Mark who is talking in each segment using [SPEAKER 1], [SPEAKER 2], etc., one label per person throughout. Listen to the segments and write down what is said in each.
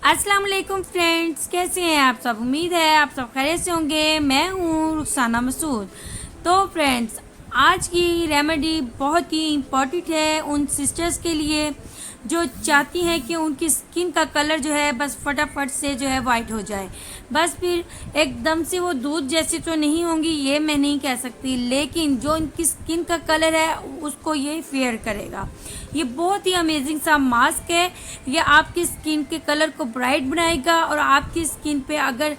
[SPEAKER 1] अस्सलाम वालेकुम फ्रेंड्स, कैसे हैं आप सब। उम्मीद है आप सब खैरियत से होंगे। मैं हूँ रुखसाना मसूद। तो फ्रेंड्स, आज की रेमेडी बहुत ही इम्पॉर्टेंट है उन सिस्टर्स के लिए जो चाहती हैं कि उनकी स्किन का कलर जो है बस फटाफट से जो है वाइट हो जाए। बस फिर एकदम से वो दूध जैसी तो नहीं होंगी, ये मैं नहीं कह सकती, लेकिन जो उनकी स्किन का कलर है उसको ये फेयर करेगा। ये बहुत ही अमेजिंग सा मास्क है। ये आपकी स्किन के कलर को ब्राइट बनाएगा और आपकी स्किन पे अगर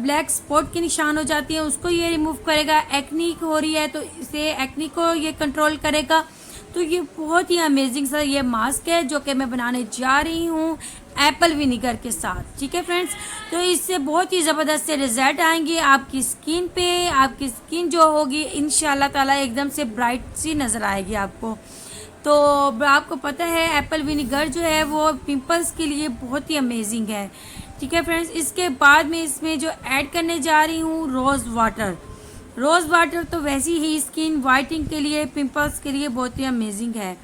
[SPEAKER 1] ब्लैक स्पॉट के निशान हो जाती है उसको ये रिमूव करेगा। एक्नी हो रही है तो इसे एक्नी को ये कंट्रोल करेगा। तो ये बहुत ही अमेजिंग सा ये मास्क है जो कि मैं बनाने जा रही हूँ एप्पल विनीगर के साथ। ठीक है फ्रेंड्स, तो इससे बहुत ही ज़बरदस्त से रिजल्ट आएंगे आपकी स्किन पे। आपकी स्किन जो होगी इंशाल्लाह ताला एकदम से ब्राइट सी नज़र आएगी आपको। तो आपको पता है एप्पल विनीगर जो है वो पिंपल्स के लिए बहुत ही अमेजिंग है। ठीक है फ्रेंड्स, इसके बाद में इसमें जो ऐड करने जा रही हूँ रोज़ वाटर। रोज़ वाटर तो वैसी ही स्किन वाइटनिंग के लिए, पिंपल्स के लिए बहुत ही अमेजिंग है।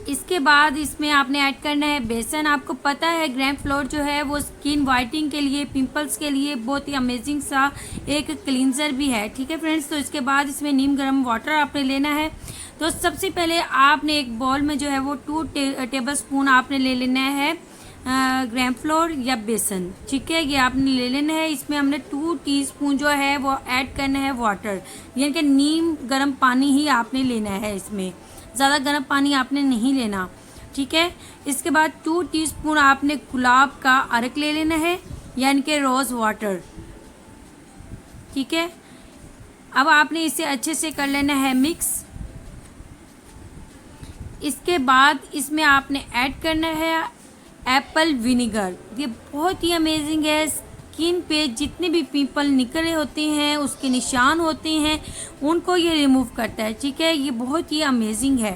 [SPEAKER 1] इसके बाद इसमें आपने ऐड करना है बेसन। आपको पता है ग्रैम फ्लोर जो है वो स्किन वाइटनिंग के लिए, पिंपल्स के लिए बहुत ही अमेजिंग सा एक क्लींजर भी है। ठीक है फ्रेंड्स, तो इसके बाद इसमें नीम गर्म वाटर आपने लेना है। तो सबसे पहले आपने एक बॉल में जो है वो 2 टेबल स्पून आपने ले लेना है ग्रैम फ्लोर या बेसन। ठीक है, ये आपने ले लेना है। इसमें हमने 2 टीस्पून जो है वो ऐड करना है वाटर, यानी कि नीम गर्म पानी ही आपने लेना है। इसमें ज़्यादा गर्म पानी आपने नहीं लेना। ठीक है, इसके बाद 2 टीस्पून आपने गुलाब का अर्क ले लेना है, यानी कि रोज़ वाटर। ठीक है, अब आपने इसे अच्छे से कर लेना है मिक्स। इसके बाद इसमें आपने ऐड करना है एप्पल विनीगर। ये बहुत ही अमेजिंग है। स्किन पे जितने भी पिंपल निकले होते हैं, उसके निशान होते हैं, उनको ये रिमूव करता है। ठीक है, ये बहुत ही अमेजिंग है।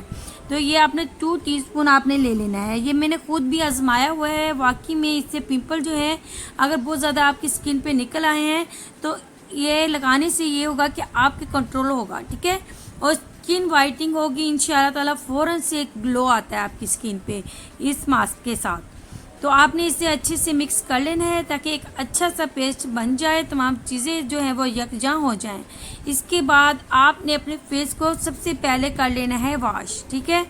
[SPEAKER 1] तो ये आपने 2 टीस्पून आपने ले लेना है। ये मैंने खुद भी आजमाया हुआ है, वाकई में इससे पिंपल जो है अगर बहुत ज़्यादा आपकी स्किन पे निकल आए हैं तो ये लगाने से ये होगा कि आपके कंट्रोल होगा। ठीक है, और स्किन वाइटनिंग होगी इंशाल्लाह ताला। फ़ौरन से एक ग्लो आता है आपकी स्किन पे इस मास्क के साथ। तो आपने इसे अच्छे से मिक्स कर लेना है ताकि एक अच्छा सा पेस्ट बन जाए, तमाम चीज़ें जो हैं वो यकजां हो जाएं। इसके बाद आपने अपने फेस को सबसे पहले कर लेना है वॉश। ठीक है,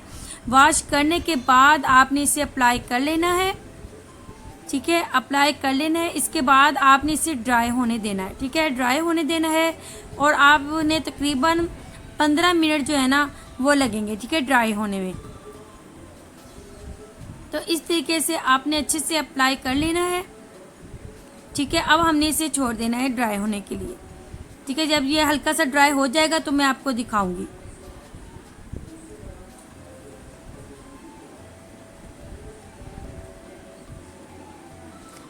[SPEAKER 1] वॉश करने के बाद आपने इसे अप्लाई कर लेना है। ठीक है, अप्लाई कर लेना है। इसके बाद आपने इसे ड्राई होने देना है। ठीक है, ड्राई होने देना है और आपने तकरीबन 15 मिनट जो है ना वो लगेंगे। ठीक है, ड्राई होने में। तो इस तरीके से आपने अच्छे से अप्लाई कर लेना है। ठीक है, अब हमने इसे छोड़ देना है ड्राई होने के लिए। ठीक है, जब ये हल्का सा ड्राई हो जाएगा तो मैं आपको दिखाऊंगी।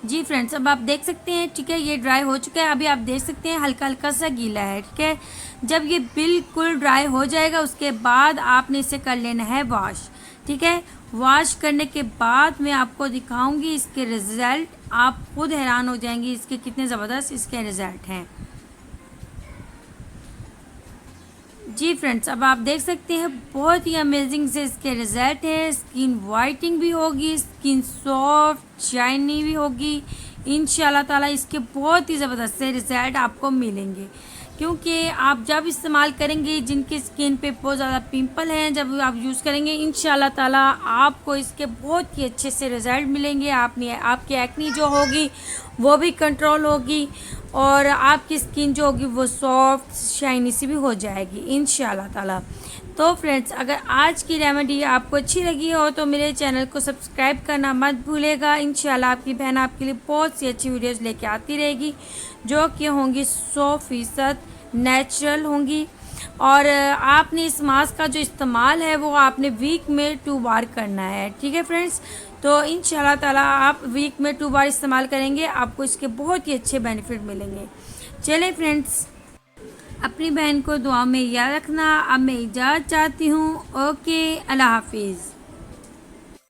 [SPEAKER 1] जी फ्रेंड्स, अब आप देख सकते हैं। ठीक है, ये ड्राई हो चुका है। अभी आप देख सकते हैं हल्का हल्का सा गीला है। ठीक है, जब ये बिल्कुल ड्राई हो जाएगा उसके बाद आपने इसे कर लेना है वॉश। ठीक है, वॉश करने के बाद मैं आपको दिखाऊंगी इसके रिज़ल्ट। आप खुद हैरान हो जाएंगी इसके कितने ज़बरदस्त इसके रिज़ल्ट हैं। जी फ्रेंड्स, अब आप देख सकते हैं बहुत ही अमेजिंग से इसके रिज़ल्ट हैं। स्किन वाइटनिंग भी होगी, स्किन सॉफ्ट शाइनी भी होगी इंशाल्लाह ताला। इसके बहुत ही ज़बरदस्त से रिज़ल्ट आपको मिलेंगे, क्योंकि आप जब इस्तेमाल करेंगे, जिनकी स्किन पे बहुत ज़्यादा पिंपल हैं, जब आप यूज़ करेंगे इंशाल्लाह ताला आपको इसके बहुत ही अच्छे से रिज़ल्ट मिलेंगे। आपकी एक्नी जो होगी वो भी कंट्रोल होगी और आपकी स्किन जो होगी वो सॉफ्ट शाइनी सी भी हो जाएगी इंशाल्लाह ताला। तो फ्रेंड्स, अगर आज की रेमेडी आपको अच्छी लगी हो तो मेरे चैनल को सब्सक्राइब करना मत भूलेगा। इंशाल्लाह आपकी बहन आपके लिए बहुत सी अच्छी वीडियोस लेके आती रहेगी जो कि होंगी 100% नेचुरल होंगी। और आपने इस मास्क का जो इस्तेमाल है वो आपने वीक में 2 बार करना है। ठीक है फ्रेंड्स, तो इंशाल्लाह ताला आप वीक में 2 बार इस्तेमाल करेंगे, आपको इसके बहुत ही अच्छे बेनिफिट मिलेंगे। चलें फ्रेंड्स, अपनी बहन को दुआ में याद रखना। अब मैं इजाज़त चाहती हूँ। ओके, अल्लाह हाफिज़।